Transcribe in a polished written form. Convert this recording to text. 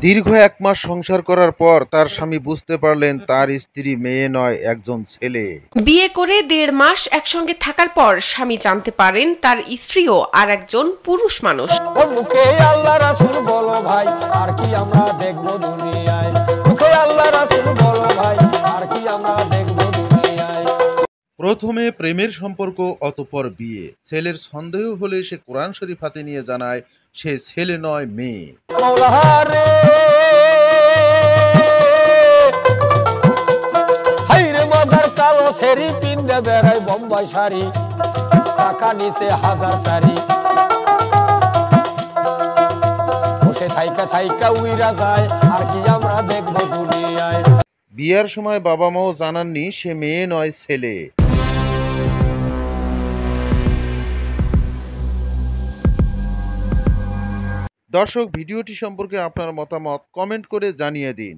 দীর্ঘ ১ মাস সংসার করার পর তার স্বামী বুঝতে পারলেন তার স্ত্রী মেয়ে নয়, একজন ছেলে। বিয়ে করে ১.৫ মাস একসঙ্গে থাকার পর স্বামী জানতে পারেন তার স্ত্রীও আর একজন পুরুষ মানুষ। মুখে আল্লাহ রাসূল বলো ভাই, আর কি আমরা দেখবো দুনিয়ায়। মুখে আল্লাহ রাসূল বলো ভাই, আর কি আমরা দেখবো দুনিয়ায়। প্রথমে প্রেমের সম্পর্ক, অতঃপর বিয়ে। ছেলের সন্দেহ হলে সে কোরআন শরীফ হাতে নিয়ে জানায় সে ছেলে নয়, মেয়ে। মৌলারে হাইরে মজার কালো সেরি পিন্দে বেড়াই বোম্বাই শাড়ি, টাকা নিচে 1000 সারি। বসে থাইকা থাইকা উইরা যায়, আর কি আমরা দেখবো দুনিয়ায়। বিয়ার সময় বাবা মাও জানাননি সে মেয়ে নয়, ছেলে। দর্শক, ভিডিওটি সম্পর্কে আপনার মতামত কমেন্ট করে জানিয়ে দিন।